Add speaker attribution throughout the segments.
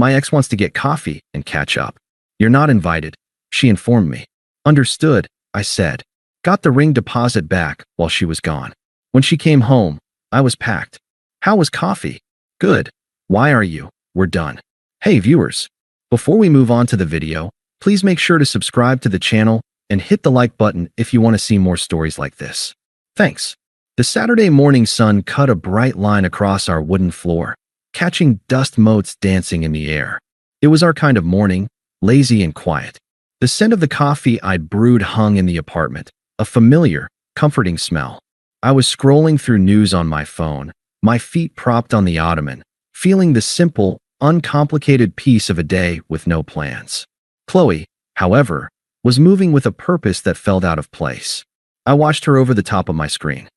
Speaker 1: My ex wants to get coffee and catch up. You're not invited, she informed me. Understood, I said. Got the ring deposit back while she was gone. When she came home, I was packed. How was coffee? Good. Why are you? We're done. Hey viewers, before we move on to the video, please make sure to subscribe to the channel and hit the like button if you want to see more stories like this. Thanks. The Saturday morning sun cut a bright line across our wooden floor, catching dust motes dancing in the air. It was our kind of morning, lazy and quiet. The scent of the coffee I'd brewed hung in the apartment, a familiar, comforting smell. I was scrolling through news on my phone, my feet propped on the ottoman, feeling the simple, uncomplicated peace of a day with no plans. Qley, however, was moving with a purpose that felt out of place. I watched her over the top of my screen.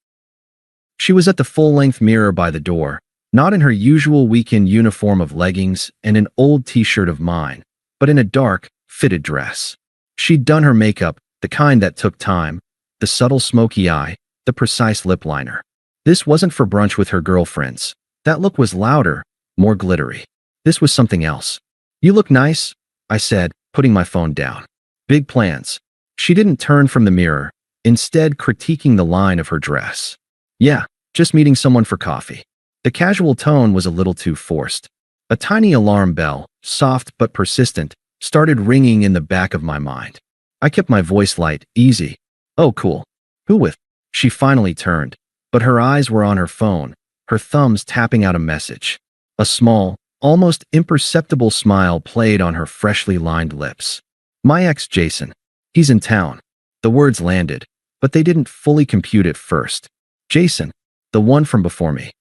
Speaker 1: She was at the full-length mirror by the door, not in her usual weekend uniform of leggings and an old t-shirt of mine, but in a dark, fitted dress. She'd done her makeup, the kind that took time, the subtle smoky eye, the precise lip liner. This wasn't for brunch with her girlfriends. That look was louder, more glittery. This was something else. You look nice, I said, putting my phone down. Big plans. She didn't turn from the mirror, instead critiquing the line of her dress. Yeah, just meeting someone for coffee. The casual tone was a little too forced. A tiny alarm bell, soft but persistent, started ringing in the back of my mind. I kept my voice light, easy. Oh, cool. Who with? She finally turned, but her eyes were on her phone, her thumbs tapping out a message. A small, almost imperceptible smile played on her freshly lined lips. My ex Jason. He's in town. The words landed, but they didn't fully compute at first. Jason, the one from before me.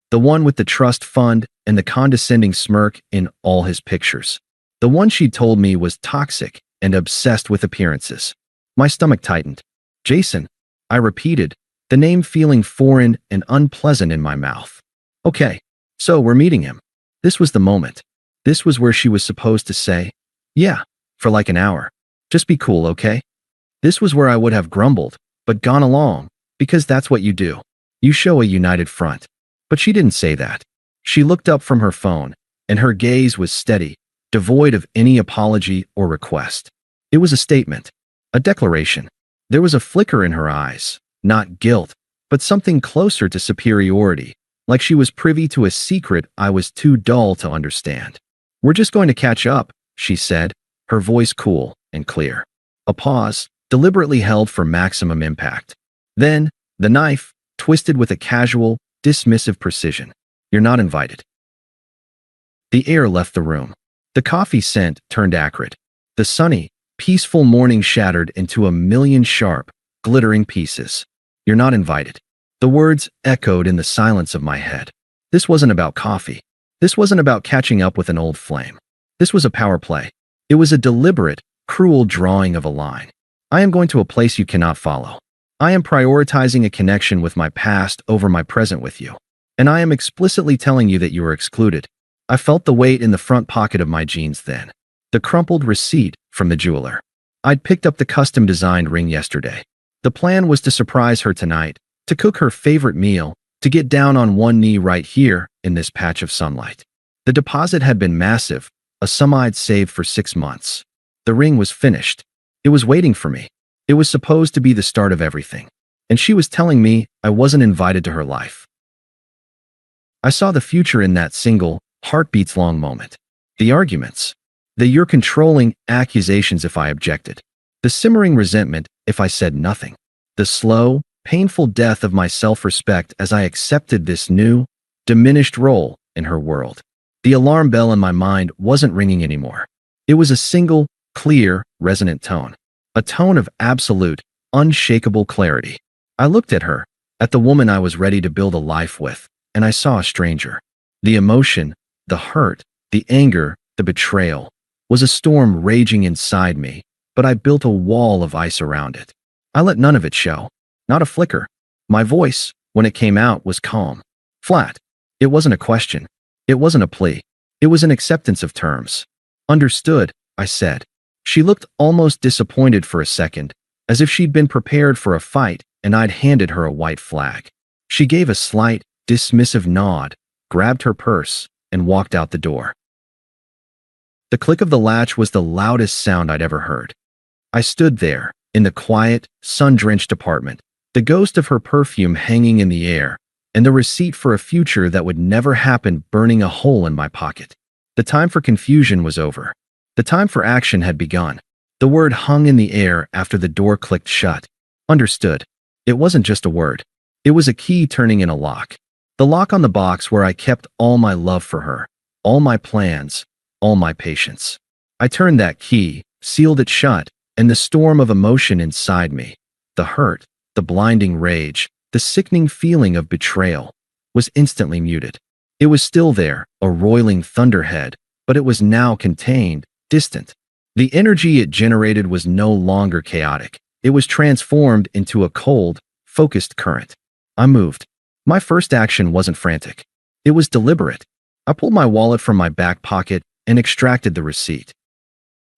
Speaker 1: The one with the trust fund and the condescending smirk in all his pictures. The one she'd told me was toxic and obsessed with appearances. My stomach tightened. Jason, I repeated, the name feeling foreign and unpleasant in my mouth. Okay, so we're meeting him. This was the moment. This was where she was supposed to say, yeah, for like an hour. Just be cool, okay? This was where I would have grumbled, but gone along, because that's what you do. You show a united front. But she didn't say that. She looked up from her phone, and her gaze was steady, devoid of any apology or request. It was a statement, a declaration. There was a flicker in her eyes, not guilt, but something closer to superiority, like she was privy to a secret I was too dull to understand. We're just going to catch up, she said, her voice cool and clear. A pause, deliberately held for maximum impact. Then, the knife, twisted with a casual, dismissive precision. You're not invited. The air left the room. The coffee scent turned acrid. The sunny, peaceful morning shattered into a million sharp, glittering pieces. You're not invited. The words echoed in the silence of my head. This wasn't about coffee. This wasn't about catching up with an old flame. This was a power play. It was a deliberate, cruel drawing of a line. I am going to a place you cannot follow. I am prioritizing a connection with my past over my present with you. And I am explicitly telling you that you are excluded. I felt the weight in the front pocket of my jeans then. The crumpled receipt from the jeweler. I'd picked up the custom-designed ring yesterday. The plan was to surprise her tonight, to cook her favorite meal, to get down on one knee right here in this patch of sunlight. The deposit had been massive, a sum I'd saved for 6 months. The ring was finished. It was waiting for me. It was supposed to be the start of everything. And she was telling me I wasn't invited to her life. I saw the future in that single, heartbeats-long moment. The arguments. The you're controlling accusations if I objected. The simmering resentment if I said nothing. The slow, painful death of my self-respect as I accepted this new, diminished role in her world. The alarm bell in my mind wasn't ringing anymore. It was a single, clear, resonant tone. A tone of absolute, unshakable clarity. I looked at her, at the woman I was ready to build a life with, and I saw a stranger. The emotion, the hurt, the anger, the betrayal, was a storm raging inside me, but I built a wall of ice around it. I let none of it show. Not a flicker. My voice, when it came out, was calm. Flat. It wasn't a question. It wasn't a plea. It was an acceptance of terms. Understood, I said. She looked almost disappointed for a second, as if she'd been prepared for a fight and I'd handed her a white flag. She gave a slight, dismissive nod, grabbed her purse, and walked out the door. The click of the latch was the loudest sound I'd ever heard. I stood there, in the quiet, sun-drenched apartment, the ghost of her perfume hanging in the air, and the receipt for a future that would never happen burning a hole in my pocket. The time for confusion was over. The time for action had begun. The word hung in the air after the door clicked shut. Understood. It wasn't just a word. It was a key turning in a lock. The lock on the box where I kept all my love for her, all my plans, all my patience. I turned that key, sealed it shut, and the storm of emotion inside me, the hurt, the blinding rage, the sickening feeling of betrayal, was instantly muted. It was still there, a roiling thunderhead, but it was now contained, distant. The energy it generated was no longer chaotic. It was transformed into a cold, focused current. I moved. My first action wasn't frantic. It was deliberate. I pulled my wallet from my back pocket and extracted the receipt.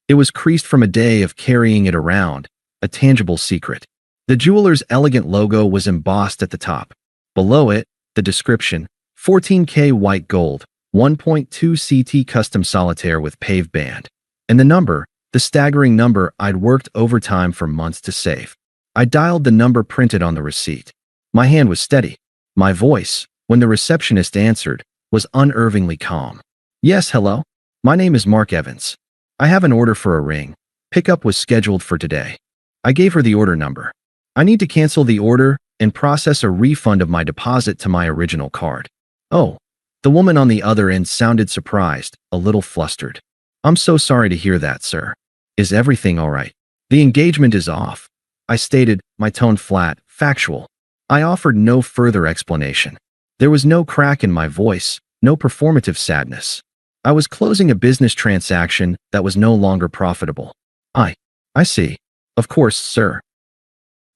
Speaker 1: It was creased from a day of carrying it around, a tangible secret. The jeweler's elegant logo was embossed at the top. Below it, the description, 14K white gold, 1.2 CT custom solitaire with pave band. And the number, the staggering number I'd worked overtime for months to save. I dialed the number printed on the receipt. My hand was steady. My voice, when the receptionist answered, was unervingly calm. Yes, hello? My name is Mark Evans. I have an order for a ring. Pickup was scheduled for today. I gave her the order number. I need to cancel the order and process a refund of my deposit to my original card. Oh, the woman on the other end sounded surprised, a little flustered. I'm so sorry to hear that, sir. Is everything all right? The engagement is off, I stated, my tone flat, factual. I offered no further explanation. There was no crack in my voice, no performative sadness. I was closing a business transaction that was no longer profitable. I see. Of course, sir.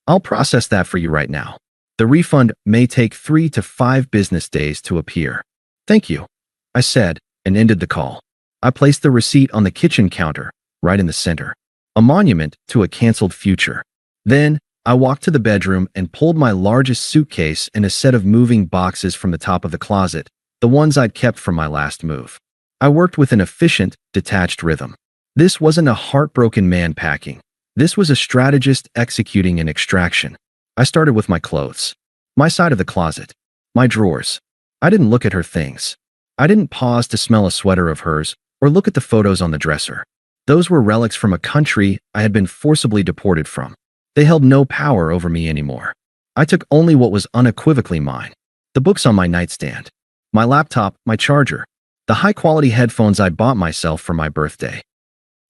Speaker 1: I'll process that for you right now. The refund may take 3 to 5 business days to appear. Thank you, I said, and ended the call. I placed the receipt on the kitchen counter, right in the center, a monument to a canceled future. Then, I walked to the bedroom and pulled my largest suitcase and a set of moving boxes from the top of the closet, the ones I'd kept from my last move. I worked with an efficient, detached rhythm. This wasn't a heartbroken man packing. This was a strategist executing an extraction. I started with my clothes. My side of the closet. My drawers. I didn't look at her things. I didn't pause to smell a sweater of hers or look at the photos on the dresser. Those were relics from a country I had been forcibly deported from. They held no power over me anymore. I took only what was unequivocally mine. The books on my nightstand. My laptop, my charger. The high-quality headphones I bought myself for my birthday.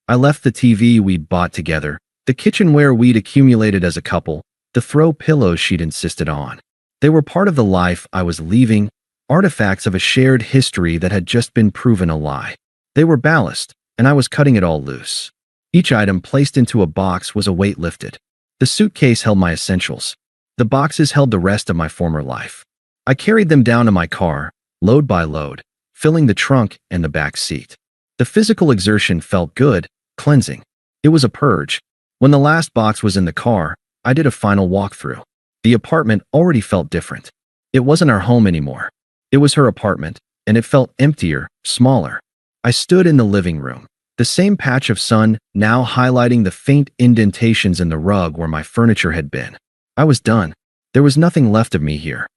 Speaker 1: I left the TV we'd bought together, the kitchenware we'd accumulated as a couple, the throw pillows she'd insisted on. They were part of the life I was leaving, artifacts of a shared history that had just been proven a lie. They were ballast, and I was cutting it all loose. Each item placed into a box was a weight lifted. The suitcase held my essentials. The boxes held the rest of my former life. I carried them down to my car, load by load, filling the trunk and the back seat. The physical exertion felt good, cleansing. It was a purge. When the last box was in the car, I did a final walkthrough. The apartment already felt different. It wasn't our home anymore. It was her apartment, and it felt emptier, smaller. I stood in the living room, the same patch of sun now highlighting the faint indentations in the rug where my furniture had been. I was done. There was nothing left of me here.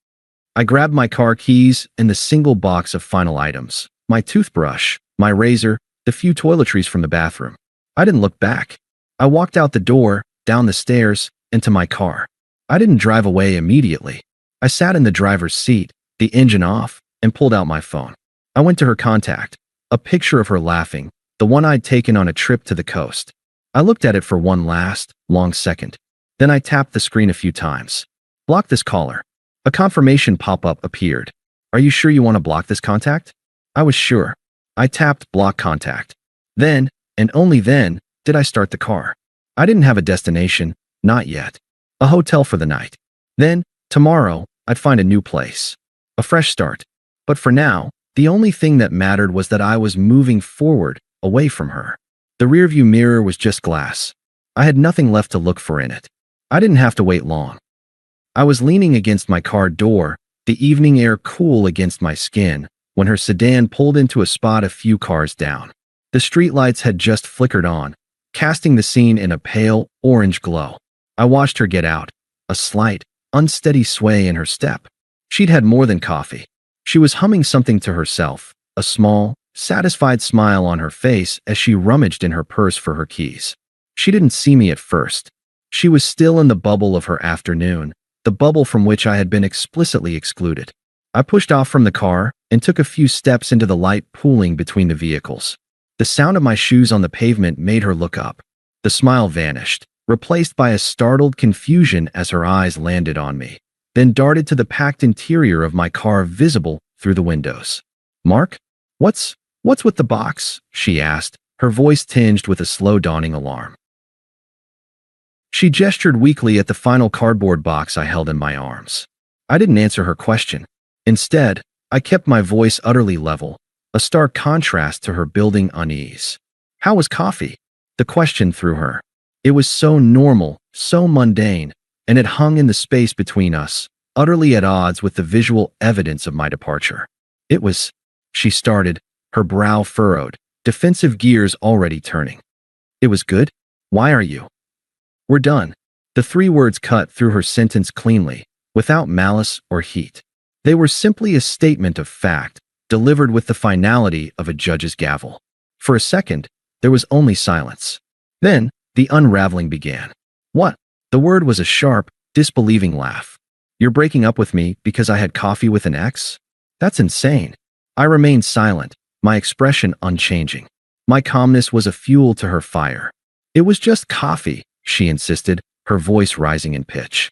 Speaker 1: I grabbed my car keys and the single box of final items, my toothbrush, my razor, the few toiletries from the bathroom. I didn't look back. I walked out the door, down the stairs, into my car. I didn't drive away immediately. I sat in the driver's seat, the engine off, and pulled out my phone. I went to her contact, a picture of her laughing, the one I'd taken on a trip to the coast. I looked at it for one last, long second. Then I tapped the screen a few times. Block this caller. A confirmation pop-up appeared. Are you sure you want to block this contact? I was sure. I tapped block contact. Then, and only then, did I start the car. I didn't have a destination, not yet. A hotel for the night. Then, tomorrow, I'd find a new place. A fresh start. But for now, the only thing that mattered was that I was moving forward, away from her. The rearview mirror was just glass. I had nothing left to look for in it. I didn't have to wait long. I was leaning against my car door, the evening air cool against my skin, when her sedan pulled into a spot a few cars down. The streetlights had just flickered on, casting the scene in a pale, orange glow. I watched her get out, a slight, unsteady sway in her step. She'd had more than coffee. She was humming something to herself, a small, satisfied smile on her face as she rummaged in her purse for her keys. She didn't see me at first. She was still in the bubble of her afternoon, the bubble from which I had been explicitly excluded. I pushed off from the car and took a few steps into the light pooling between the vehicles. The sound of my shoes on the pavement made her look up. The smile vanished, replaced by a startled confusion as her eyes landed on me, then darted to the packed interior of my car visible through the windows. "Mark? What's with the box?" she asked, her voice tinged with a slow dawning alarm. She gestured weakly at the final cardboard box I held in my arms. I didn't answer her question. Instead, I kept my voice utterly level, a stark contrast to her building unease. "How was coffee?" The question threw her. It was so normal, so mundane, and it hung in the space between us, utterly at odds with the visual evidence of my departure. "It was," she started, her brow furrowed, defensive gears already turning. "It was good? Why are you?" "We're done." The 3 words cut through her sentence cleanly, without malice or heat. They were simply a statement of fact, delivered with the finality of a judge's gavel. For a second, there was only silence. Then, the unraveling began. "What?" The word was a sharp, disbelieving laugh. "You're breaking up with me because I had coffee with an ex? That's insane." I remained silent, my expression unchanging. My calmness was a fuel to her fire. "It was just coffee," she insisted, her voice rising in pitch.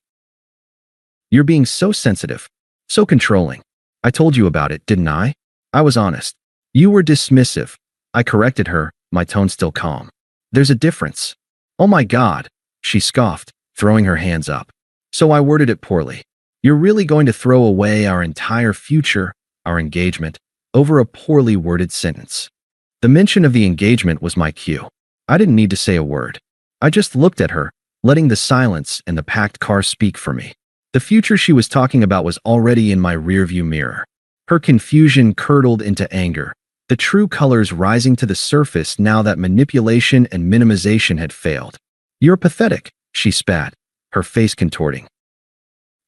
Speaker 1: "You're being so sensitive, so controlling. I told you about it, didn't I? I was honest. You were dismissive." I corrected her, my tone still calm. "There's a difference." "Oh my God," she scoffed, throwing her hands up. "So I worded it poorly. You're really going to throw away our entire future, our engagement, over a poorly worded sentence." The mention of the engagement was my cue. I didn't need to say a word. I just looked at her, letting the silence and the packed car speak for me. The future she was talking about was already in my rearview mirror. Her confusion curdled into anger, the true colors rising to the surface now that manipulation and minimization had failed. "You're pathetic," she spat, her face contorting.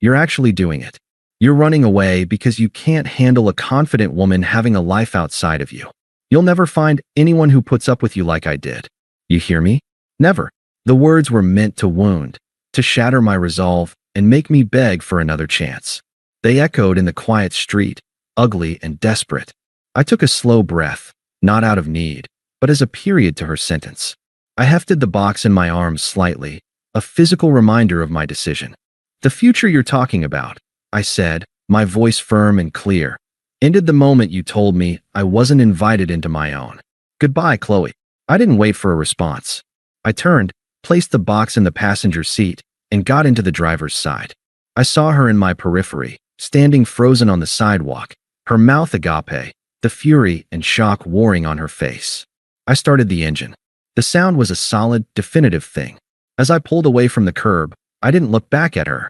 Speaker 1: "You're actually doing it. You're running away because you can't handle a confident woman having a life outside of you. You'll never find anyone who puts up with you like I did. You hear me? Never." The words were meant to wound, to shatter my resolve, and make me beg for another chance. They echoed in the quiet street, ugly and desperate. I took a slow breath, not out of need, but as a period to her sentence. I hefted the box in my arms slightly, a physical reminder of my decision. "The future you're talking about," I said, my voice firm and clear, "ended the moment you told me I wasn't invited into my own. Goodbye, Qley." I didn't wait for a response. I turned, placed the box in the passenger seat, and got into the driver's side. I saw her in my periphery, standing frozen on the sidewalk, her mouth agape, the fury and shock warring on her face. I started the engine. The sound was a solid, definitive thing. As I pulled away from the curb, I didn't look back at her.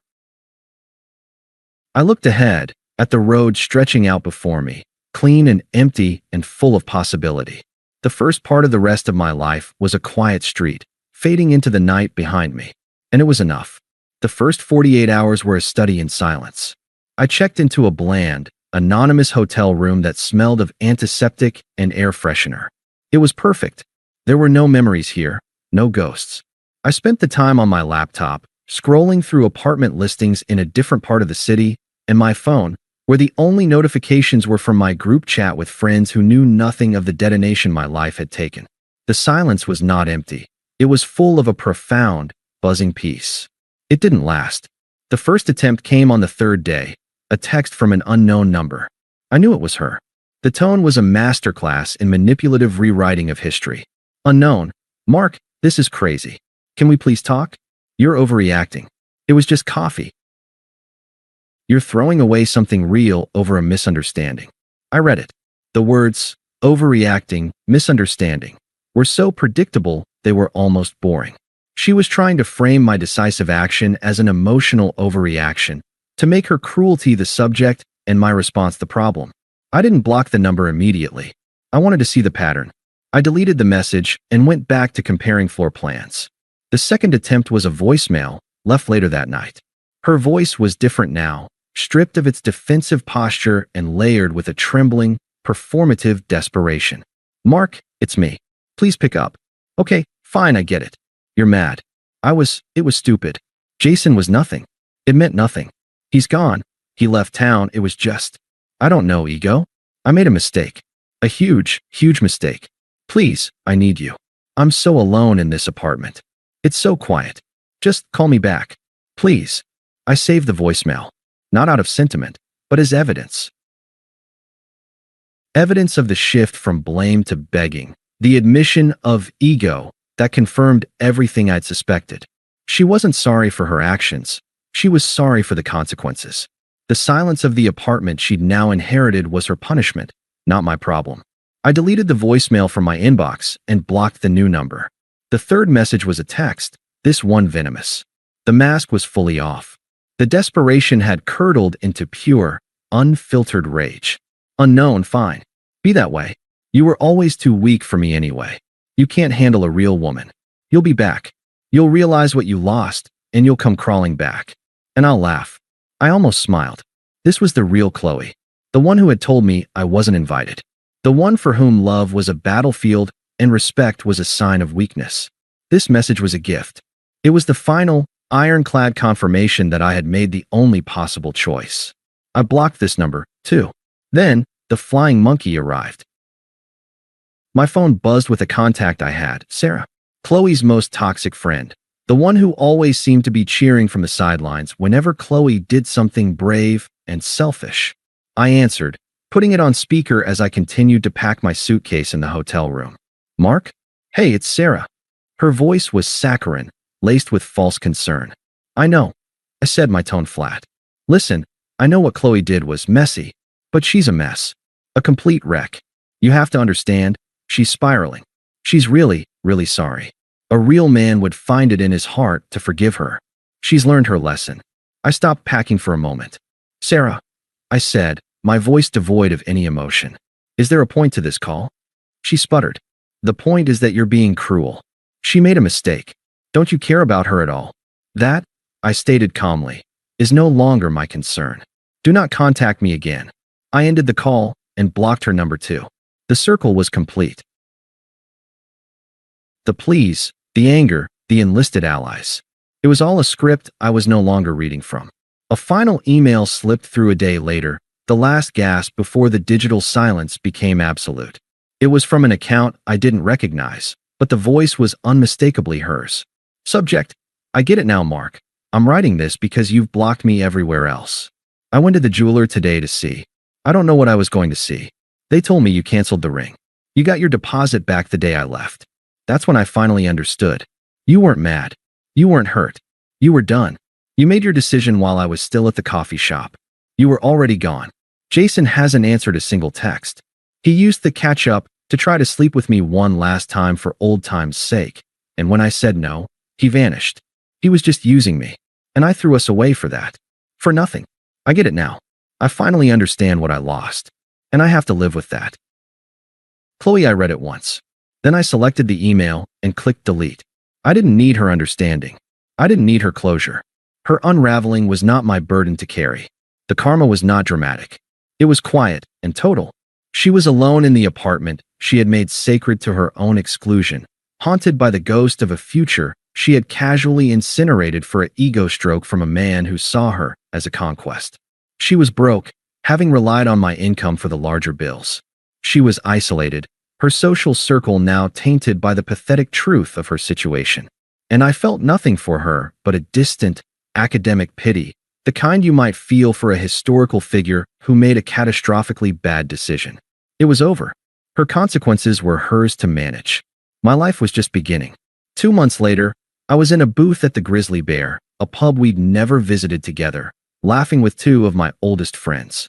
Speaker 1: I looked ahead, at the road stretching out before me, clean and empty and full of possibility. The first part of the rest of my life was a quiet street, fading into the night behind me. And it was enough. The first 48 hours were a study in silence. I checked into a bland, anonymous hotel room that smelled of antiseptic and air freshener. It was perfect. There were no memories here, no ghosts. I spent the time on my laptop, scrolling through apartment listings in a different part of the city, and my phone, where the only notifications were from my group chat with friends who knew nothing of the detonation my life had taken. The silence was not empty. It was full of a profound, buzzing peace. It didn't last. The first attempt came on the 3rd day, a text from an unknown number. I knew it was her. The tone was a masterclass in manipulative rewriting of history. "Unknown. Mark, this is crazy. Can we please talk? You're overreacting. It was just coffee. You're throwing away something real over a misunderstanding." I read it. The words, overreacting, misunderstanding, were so predictable they were almost boring. She was trying to frame my decisive action as an emotional overreaction, to make her cruelty the subject and my response the problem. I didn't block the number immediately. I wanted to see the pattern. I deleted the message and went back to comparing floor plans. The second attempt was a voicemail, left later that night. Her voice was different now, stripped of its defensive posture and layered with a trembling, performative desperation. "Mark, it's me. Please pick up." "Okay, fine, I get it. You're mad." It was stupid. Jason was nothing. It meant nothing. He's gone. He left town. It was just, I don't know, ego? I made a mistake. A huge, huge mistake. Please, I need you. I'm so alone in this apartment. It's so quiet. Just call me back. Please. I saved the voicemail. Not out of sentiment, but as evidence. Evidence of the shift from blame to begging. The admission of ego that confirmed everything I'd suspected. She wasn't sorry for her actions. She was sorry for the consequences. The silence of the apartment she'd now inherited was her punishment, not my problem. I deleted the voicemail from my inbox and blocked the new number. The third message was a text, this one venomous. The mask was fully off. The desperation had curdled into pure, unfiltered rage. "Unknown, fine. Be that way. You were always too weak for me anyway. You can't handle a real woman. You'll be back. You'll realize what you lost, and you'll come crawling back." And I'll laugh. I almost smiled. This was the real Qley. The one who had told me I wasn't invited. The one for whom love was a battlefield and respect was a sign of weakness. This message was a gift. It was the final, ironclad confirmation that I had made the only possible choice. I blocked this number, too. Then, the flying monkey arrived. My phone buzzed with a contact I had, Sarah. Qley's most toxic friend. The one who always seemed to be cheering from the sidelines whenever Qley did something brave and selfish. I answered, putting it on speaker as I continued to pack my suitcase in the hotel room. "Mark? Hey, it's Sarah." Her voice was saccharine, laced with false concern. "I know," I said, my tone flat. "Listen, I know what Qley did was messy, but she's a mess. A complete wreck. You have to understand, she's spiraling. She's really, really sorry. A real man would find it in his heart to forgive her. She's learned her lesson." I stopped packing for a moment. "Sarah," I said, my voice devoid of any emotion. "Is there a point to this call?" She sputtered. "The point is that you're being cruel. She made a mistake. Don't you care about her at all?" "That," I stated calmly, "is no longer my concern. Do not contact me again." I ended the call and blocked her number too. The circle was complete. The pleas, the anger, the enlisted allies. It was all a script I was no longer reading from. A final email slipped through a day later, the last gasp before the digital silence became absolute. It was from an account I didn't recognize, but the voice was unmistakably hers. Subject: "I get it now, Mark. I'm writing this because you've blocked me everywhere else. I went to the jeweler today to see. I don't know what I was going to see. They told me you canceled the ring. You got your deposit back the day I left. That's when I finally understood. You weren't mad. You weren't hurt. You were done. You made your decision while I was still at the coffee shop. You were already gone. Jason hasn't answered a single text. He used the catch-up to try to sleep with me one last time for old time's sake, and when I said no, he vanished. He was just using me, and I threw us away for that. For nothing. I get it now. I finally understand what I lost, and I have to live with that." Qley, I read it once. Then I selected the email and clicked delete. I didn't need her understanding. I didn't need her closure. Her unraveling was not my burden to carry. The karma was not dramatic. It was quiet and total. She was alone in the apartment she had made sacred to her own exclusion, haunted by the ghost of a future she had casually incinerated for an ego stroke from a man who saw her as a conquest. She was broke, having relied on my income for the larger bills. She was isolated, her social circle now tainted by the pathetic truth of her situation. And I felt nothing for her but a distant, academic pity, the kind you might feel for a historical figure who made a catastrophically bad decision. It was over. Her consequences were hers to manage. My life was just beginning. 2 months later, I was in a booth at the Grizzly Bear, a pub we'd never visited together, laughing with 2 of my oldest friends.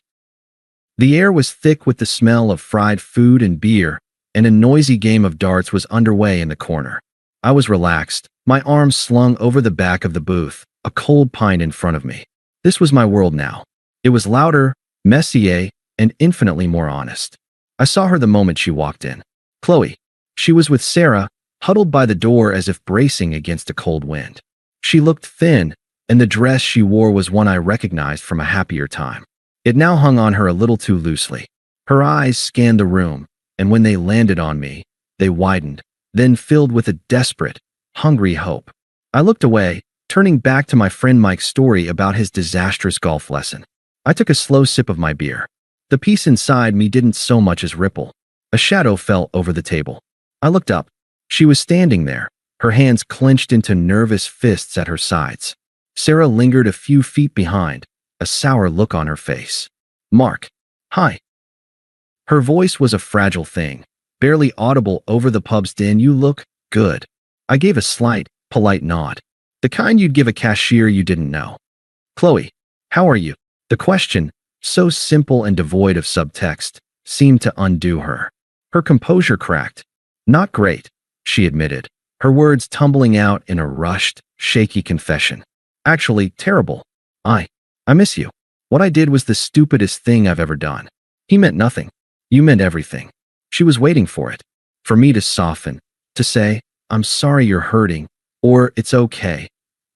Speaker 1: The air was thick with the smell of fried food and beer, and a noisy game of darts was underway in the corner. I was relaxed, my arms slung over the back of the booth, a cold pint in front of me. This was my world now. It was louder, messier, and infinitely more honest. I saw her the moment she walked in. Qley. She was with Sarah, huddled by the door as if bracing against a cold wind. She looked thin, and the dress she wore was one I recognized from a happier time. It now hung on her a little too loosely. Her eyes scanned the room, and when they landed on me, they widened, then filled with a desperate, hungry hope. I looked away, turning back to my friend Mike's story about his disastrous golf lesson. I took a slow sip of my beer. The peace inside me didn't so much as ripple. A shadow fell over the table. I looked up. She was standing there, her hands clenched into nervous fists at her sides. Sarah lingered a few feet behind, a sour look on her face. "Mark. Hi." Her voice was a fragile thing, barely audible over the pub's din. "You look good." I gave a slight, polite nod. The kind you'd give a cashier you didn't know. "Qley, how are you?" The question, so simple and devoid of subtext, seemed to undo her. Her composure cracked. "Not great," she admitted, her words tumbling out in a rushed, shaky confession. "Actually, terrible. I miss you. What I did was the stupidest thing I've ever done." He meant nothing. You meant everything. She was waiting for it. For me to soften, to say, "I'm sorry you're hurting," or "It's okay,"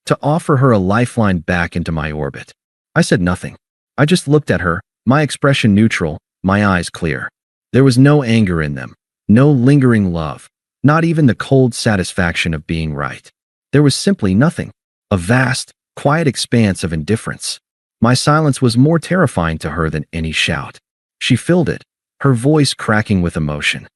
Speaker 1: to offer her a lifeline back into my orbit. I said nothing. I just looked at her, my expression neutral, my eyes clear. There was no anger in them, no lingering love, not even the cold satisfaction of being right. There was simply nothing. A vast, quiet expanse of indifference. My silence was more terrifying to her than any shout. She filled it, her voice cracking with emotion.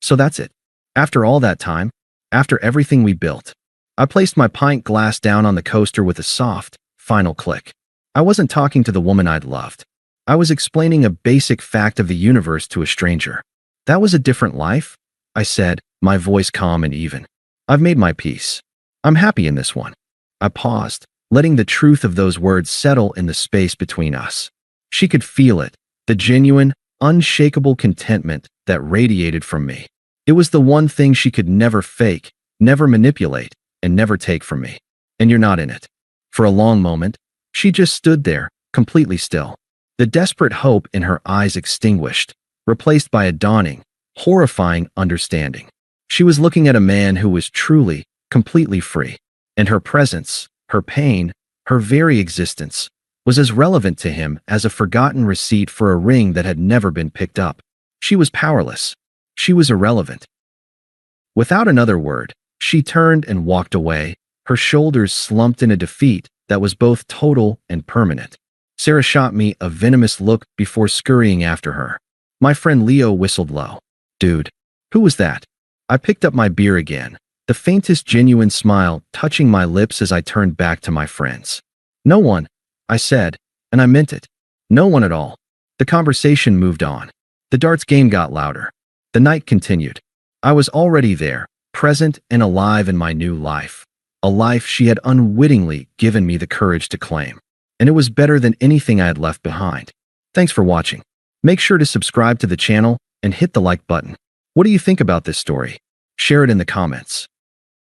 Speaker 1: "So that's it. After all that time, after everything we built." I placed my pint glass down on the coaster with a soft, final click. I wasn't talking to the woman I'd loved. I was explaining a basic fact of the universe to a stranger. "That was a different life," I said, my voice calm and even. "I've made my peace. I'm happy in this one." I paused, letting the truth of those words settle in the space between us. She could feel it, the genuine, unshakable contentment that radiated from me. It was the one thing she could never fake, never manipulate, and never take from me. "And you're not in it." For a long moment, she just stood there, completely still. The desperate hope in her eyes extinguished, replaced by a dawning, horrifying understanding. She was looking at a man who was truly, completely free. And her presence, her pain, her very existence, was as relevant to him as a forgotten receipt for a ring that had never been picked up. She was powerless. She was irrelevant. Without another word, she turned and walked away, her shoulders slumped in a defeat that was both total and permanent. Sarah shot me a venomous look before scurrying after her. My friend Leo whistled low. "Dude, who was that?" I picked up my beer again, the faintest genuine smile touching my lips as I turned back to my friends. "No one," I said, and I meant it. No one at all. The conversation moved on. The darts game got louder. The night continued. I was already there, present and alive in my new life. A life she had unwittingly given me the courage to claim. And it was better than anything I had left behind. Thanks for watching. Make sure to subscribe to the channel and hit the like button. What do you think about this story? Share it in the comments.